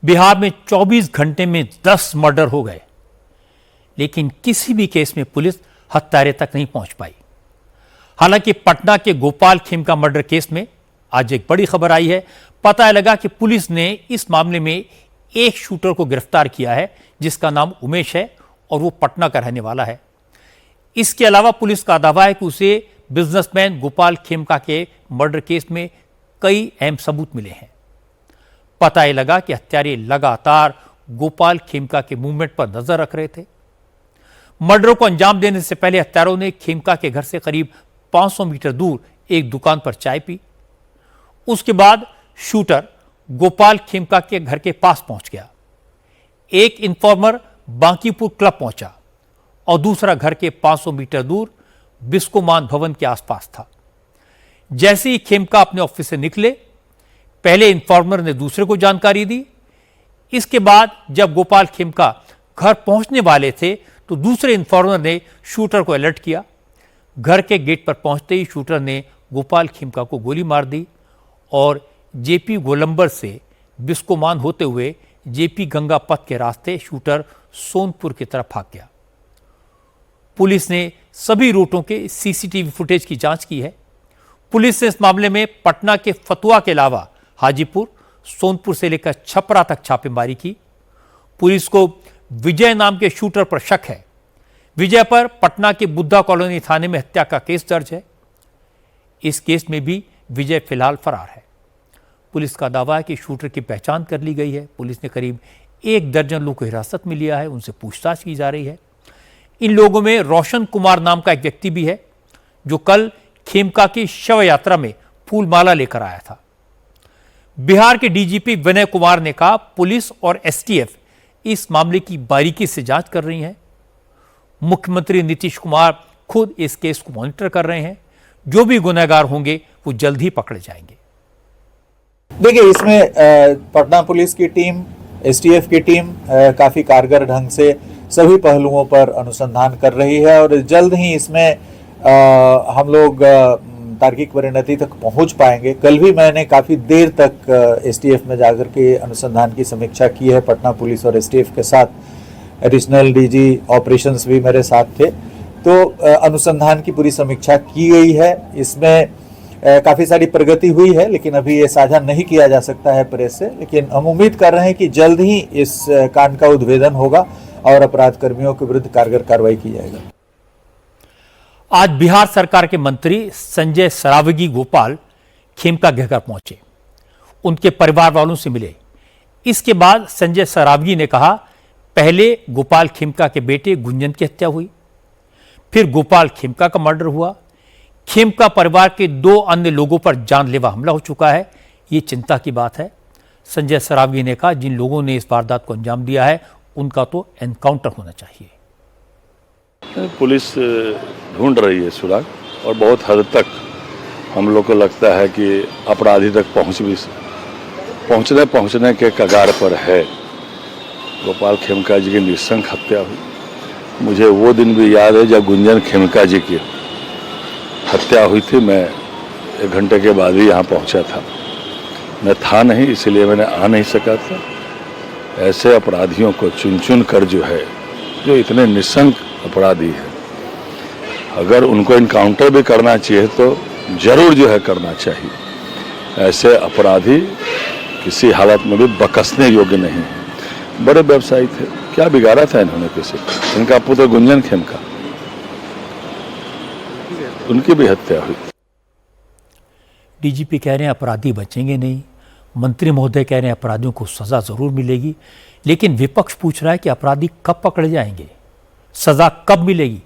बिहार में 24 घंटे में 10 मर्डर हो गए, लेकिन किसी भी केस में पुलिस हत्यारे तक नहीं पहुंच पाई। हालांकि पटना के गोपाल खेमका मर्डर केस में आज एक बड़ी खबर आई है। पता लगा कि पुलिस ने इस मामले में एक शूटर को गिरफ्तार किया है, जिसका नाम उमेश है और वो पटना का रहने वाला है। इसके अलावा पुलिस का दावा है कि उसे बिजनेसमैन गोपाल खेमका के मर्डर केस में कई अहम सबूत मिले हैं। पता यह लगा कि हत्यारे लगातार गोपाल खेमका के मूवमेंट पर नजर रख रहे थे। मर्डर को अंजाम देने से पहले हत्यारों ने खेमका के घर से करीब 500 मीटर दूर एक दुकान पर चाय पी। उसके बाद शूटर गोपाल खेमका के घर के पास पहुंच गया। एक इन्फॉर्मर बांकीपुर क्लब पहुंचा और दूसरा घर के 500 मीटर दूर बिस्कोमान भवन के आसपास था। जैसे ही खेमका अपने ऑफिस से निकले, पहले इन्फॉर्मर ने दूसरे को जानकारी दी। इसके बाद जब गोपाल खेमका घर पहुंचने वाले थे तो दूसरे इन्फॉर्मर ने शूटर को अलर्ट किया। घर के गेट पर पहुंचते ही शूटर ने गोपाल खेमका को गोली मार दी और जेपी गोलंबर से बिस्कोमान होते हुए जेपी गंगा पथ के रास्ते शूटर सोनपुर की तरफ भाग गया। पुलिस ने सभी रूटों के सीसीटीवी फुटेज की जांच की है। पुलिस ने इस मामले में पटना के फतुहा के अलावा हाजीपुर, सोनपुर से लेकर छपरा तक छापेमारी की। पुलिस को विजय नाम के शूटर पर शक है। विजय पर पटना के बुद्धा कॉलोनी थाने में हत्या का केस दर्ज है। इस केस में भी विजय फिलहाल फरार है। पुलिस का दावा है कि शूटर की पहचान कर ली गई है। पुलिस ने करीब 1 दर्जन लोगों को हिरासत में लिया है, उनसे पूछताछ की जा रही है। इन लोगों में रोशन कुमार नाम का एक व्यक्ति भी है, जो कल खेमका की शव यात्रा में फूलमाला लेकर आया था। बिहार के डीजीपी विनय कुमार ने कहा, पुलिस और एसटीएफ इस मामले की बारीकी से जांच कर रही है। मुख्यमंत्री नीतीश कुमार खुद इस केस को मॉनिटर कर रहे हैं। जो भी गुनहगार होंगे वो जल्द ही पकड़े जाएंगे। देखिए, इसमें पटना पुलिस की टीम, एसटीएफ की टीम काफी कारगर ढंग से सभी पहलुओं पर अनुसंधान कर रही है और जल्द ही इसमें हम लोग तार्किक परिणति तक पहुंच पाएंगे। कल भी मैंने काफी देर तक एसटीएफ में जाकर के अनुसंधान की समीक्षा की है पटना पुलिस और एसटीएफ के साथ। एडिशनल डीजी ऑपरेशंस भी मेरे साथ थे, तो अनुसंधान की पूरी समीक्षा की गई है। इसमें काफी सारी प्रगति हुई है, लेकिन अभी ये साझा नहीं किया जा सकता है प्रेस से। लेकिन हम उम्मीद कर रहे हैं कि जल्द ही इस कांड का उद्भेदन होगा और अपराध कर्मियों के विरुद्ध कारगर कार्रवाई की जाएगी। आज बिहार सरकार के मंत्री संजय सरावगी गोपाल खेमका के घर पहुंचे, उनके परिवार वालों से मिले। इसके बाद संजय सरावगी ने कहा, पहले गोपाल खेमका के बेटे गुंजन की हत्या हुई, फिर गोपाल खेमका का मर्डर हुआ। खेमका परिवार के 2 अन्य लोगों पर जानलेवा हमला हो चुका है। ये चिंता की बात है। संजय सरावगी ने कहा, जिन लोगों ने इस वारदात को अंजाम दिया है उनका तो एनकाउंटर होना चाहिए। पुलिस ढूंढ रही है सुराग और बहुत हद तक हम लोग को लगता है कि अपराधी तक पहुंचने के कगार पर है। गोपाल खेमका जी की नृशंस हत्या हुई। मुझे वो दिन भी याद है जब गुंजन खेमका जी की हत्या हुई थी। मैं 1 घंटे के बाद ही यहाँ पहुँचा था। मैं था नहीं, इसलिए मैंने आ नहीं सका था। ऐसे अपराधियों को चुन चुन कर जो इतने निस्संग अपराधी है, अगर उनको इनकाउंटर भी करना चाहिए तो जरूर करना चाहिए। ऐसे अपराधी किसी हालत में भी बकसने योग्य नहीं है। बड़े व्यवसायी थे, क्या बिगाड़ा था इन्होंने किसी को? इनका पुत्र गुंजन खेमका, उनकी भी हत्या हुई। डीजीपी कह रहे हैं अपराधी बचेंगे नहीं। मंत्री महोदय कह रहे हैं अपराधियों को सजा जरूर मिलेगी, लेकिन विपक्ष पूछ रहा है कि अपराधी कब पकड़े जाएंगे, सजा कब मिलेगी।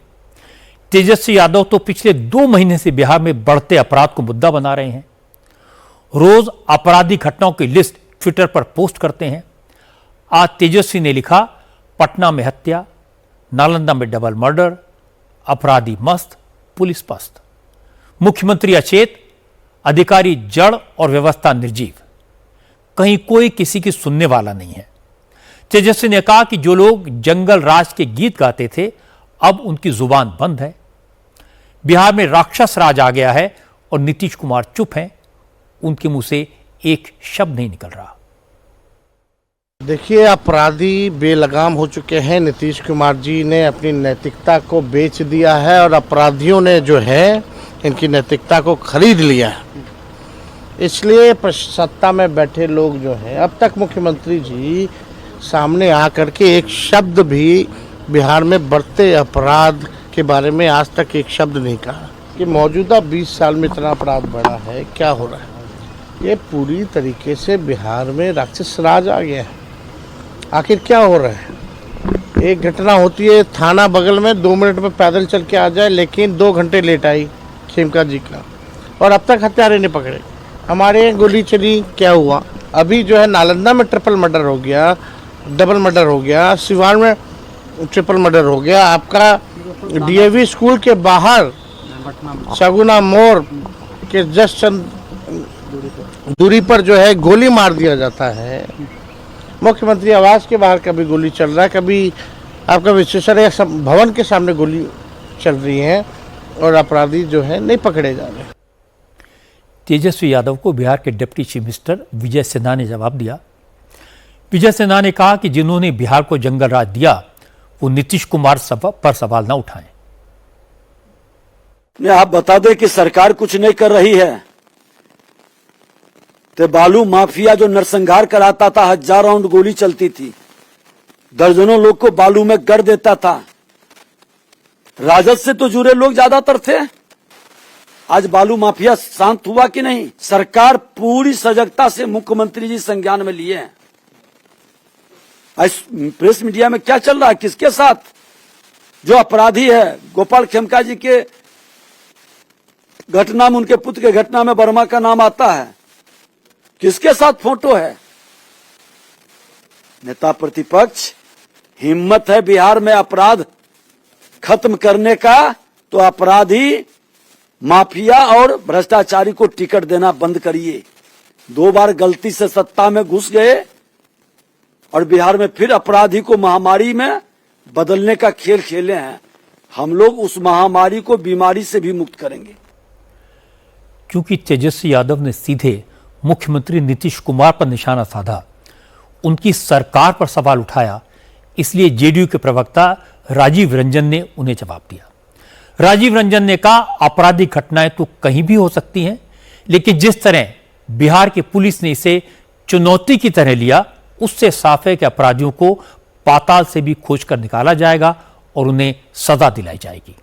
तेजस्वी यादव तो पिछले 2 महीने से बिहार में बढ़ते अपराध को मुद्दा बना रहे हैं। रोज आपराधिक घटनाओं की लिस्ट ट्विटर पर पोस्ट करते हैं। आज तेजस्वी ने लिखा, पटना में हत्या, नालंदा में डबल मर्डर, अपराधी मस्त, पुलिस पस्त, मुख्यमंत्री अचेत, अधिकारी जड़ और व्यवस्था निर्जीव। कहीं कोई किसी की सुनने वाला नहीं है। तेजस्वी ने कहा कि जो लोग जंगल राज के गीत गाते थे, अब उनकी जुबान बंद है। बिहार में राक्षस राज आ गया है और नीतीश कुमार चुप हैं। उनके मुंह से एक शब्द नहीं निकल रहा। देखिए, अपराधी बेलगाम हो चुके हैं। नीतीश कुमार जी ने अपनी नैतिकता को बेच दिया है और अपराधियों ने जो है इनकी नैतिकता को खरीद लिया है। इसलिए सत्ता में बैठे लोग जो हैं, अब तक मुख्यमंत्री जी सामने आकर के एक शब्द भी बिहार में बढ़ते अपराध के बारे में आज तक एक शब्द नहीं कहा कि मौजूदा 20 साल में इतना अपराध बढ़ा है, क्या हो रहा है। ये पूरी तरीके से बिहार में राक्षस राज आ गया है। आखिर क्या हो रहा है? एक घटना होती है थाना बगल में, 2 मिनट में पैदल चल के आ जाए, लेकिन 2 घंटे लेट आई खेमका जी का, और अब तक हत्यारे नहीं पकड़े। हमारे गोली चली, क्या हुआ? अभी जो है नालंदा में ट्रिपल मर्डर हो गया, डबल मर्डर हो गया, सिवान में ट्रिपल मर्डर हो गया। आपका डीएवी स्कूल के बाहर सगुना मोड़ के जस्ट चंद दूरी पर जो है गोली मार दिया जाता है। मुख्यमंत्री आवास के बाहर कभी गोली चल रहा है, कभी आपका विश्वेश्वरैया भवन के सामने गोली चल रही है, और अपराधी जो है नहीं पकड़े जा रहे। तेजस्वी यादव को बिहार के deputy chief minister Vijay Sinha ने जवाब दिया। विजय सिन्हा ने कहा कि जिन्होंने बिहार को जंगल राज दिया वो नीतीश कुमार पर सवाल न उठाएं। आप बता दें कि सरकार कुछ नहीं कर रही है, तो बालू माफिया जो नरसंहार कराता था, 1000 राउंड गोली चलती थी, दर्जनों लोग को बालू में गड़ देता था। राजद से तो जुड़े लोग ज्यादातर थे। आज बालू माफिया शांत हुआ कि नहीं? सरकार पूरी सजगता से मुख्यमंत्री जी संज्ञान में लिए हैं। आज प्रेस मीडिया में क्या चल रहा है, किसके साथ? जो अपराधी है गोपाल खेमका जी के घटना में, उनके पुत्र के घटना में वर्मा का नाम आता है, किसके साथ फोटो है? नेता प्रतिपक्ष हिम्मत है बिहार में अपराध खत्म करने का, तो अपराधी माफिया और भ्रष्टाचारी को टिकट देना बंद करिए। 2 बार गलती से सत्ता में घुस गए और बिहार में फिर अपराधी को महामारी में बदलने का खेल खेले हैं। हम लोग उस महामारी को बीमारी से भी मुक्त करेंगे। क्योंकि तेजस्वी यादव ने सीधे मुख्यमंत्री नीतीश कुमार पर निशाना साधा, उनकी सरकार पर सवाल उठाया, इसलिए जेडीयू के प्रवक्ता राजीव रंजन ने उन्हें जवाब दिया। राजीव रंजन ने कहा, आपराधिक घटनाएं तो कहीं भी हो सकती हैं, लेकिन जिस तरह बिहार की पुलिस ने इसे चुनौती की तरह लिया, उससे साफ है कि अपराधियों को पाताल से भी खोज कर निकाला जाएगा और उन्हें सजा दिलाई जाएगी।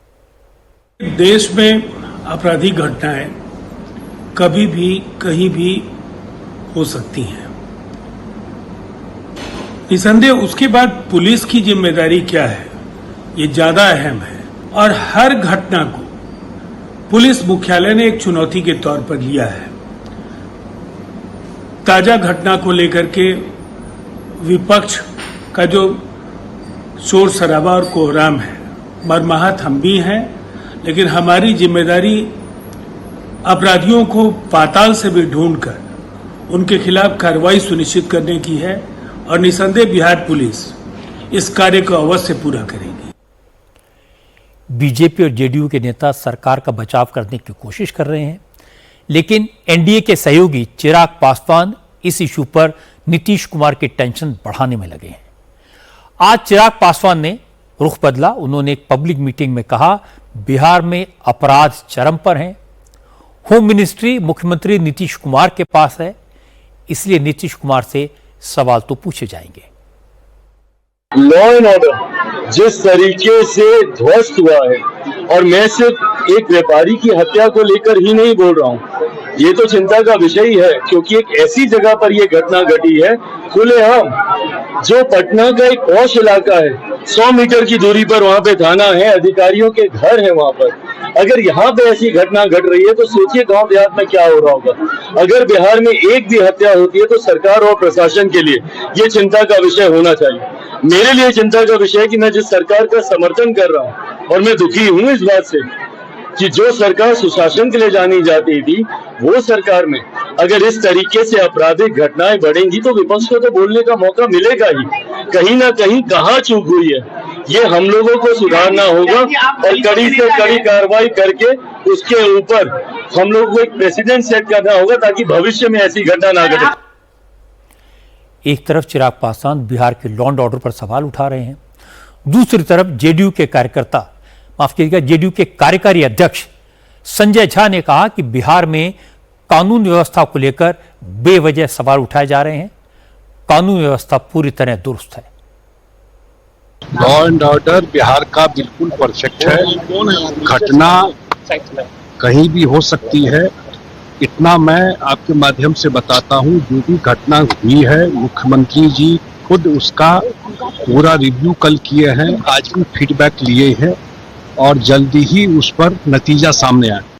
देश में आपराधिक घटनाएं कभी भी कहीं भी हो सकती हैं। निसंदेह उसके बाद पुलिस की जिम्मेदारी क्या है, ये ज्यादा अहम है, और हर घटना को पुलिस मुख्यालय ने एक चुनौती के तौर पर लिया है। ताजा घटना को लेकर के विपक्ष का जो शोर शराबा और कोहराम है, मर्माहत हम भी हैं, लेकिन हमारी जिम्मेदारी अपराधियों को पाताल से भी ढूंढकर उनके खिलाफ कार्रवाई सुनिश्चित करने की है, और निसंदेह बिहार पुलिस इस कार्य को अवश्य पूरा करेगी। बीजेपी और जेडीयू के नेता सरकार का बचाव करने की कोशिश कर रहे हैं, लेकिन एनडीए के सहयोगी चिराग पासवान इस इशू पर नीतीश कुमार की टेंशन बढ़ाने में लगे हैं। आज चिराग पासवान ने रुख बदला। उन्होंने एक पब्लिक मीटिंग में कहा, बिहार में अपराध चरम पर हैं, होम मिनिस्ट्री मुख्यमंत्री नीतीश कुमार के पास है, इसलिए नीतीश कुमार से सवाल तो पूछे जाएंगे। लॉ एंड ऑर्डर जिस तरीके से ध्वस्त हुआ है, और मैं सिर्फ एक व्यापारी की हत्या को लेकर ही नहीं बोल रहा हूं, ये तो चिंता का विषय ही है, क्योंकि एक ऐसी जगह पर यह घटना घटी है खुलेआम, जो पटना का एक पॉश इलाका है, 100 मीटर की दूरी पर वहां पे थाना है, अधिकारियों के घर है वहां पर। अगर यहाँ पे ऐसी घटना घट रही है तो सोचिए गांव देहात में क्या हो रहा होगा। अगर बिहार में एक भी हत्या होती है तो सरकार और प्रशासन के लिए ये चिंता का विषय होना चाहिए। मेरे लिए चिंता का विषय है कि मैं जिस सरकार का समर्थन कर रहा हूँ, और मैं दुखी हूँ इस बात से कि जो सरकार सुशासन के लिए जानी जाती थी, वो सरकार में अगर इस तरीके से आपराधिक घटनाएं बढ़ेंगी तो विपक्ष को तो बोलने का मौका मिलेगा ही। कहीं ना कहीं कहाँ चूक हुई है, ये हम लोगों को सुधारना होगा, और कड़ी से कड़ी कार्रवाई करके उसके ऊपर हम लोग को एक प्रेसिडेंट सेट करना होगा, ताकि भविष्य में ऐसी घटना ना घटे। एक तरफ चिराग पासवान बिहार के लॉ एंड ऑर्डर पर सवाल उठा रहे हैं, दूसरी तरफ जेडीयू के कार्यकर्ता, माफ कीजिएगा, जेडीयू के कार्यकारी अध्यक्ष संजय झा ने कहा कि बिहार में कानून व्यवस्था को लेकर बेवजह सवाल उठाए जा रहे हैं। कानून व्यवस्था पूरी तरह दुरुस्त है। लॉ एंड ऑर्डर बिहार का बिल्कुल परफेक्ट है। घटना कहीं भी हो सकती है, इतना मैं आपके माध्यम से बताता हूं। जो भी घटना हुई है, मुख्यमंत्री जी खुद उसका पूरा रिव्यू कल किए हैं, आज भी फीडबैक लिए हैं और जल्दी ही उस पर नतीजा सामने आए।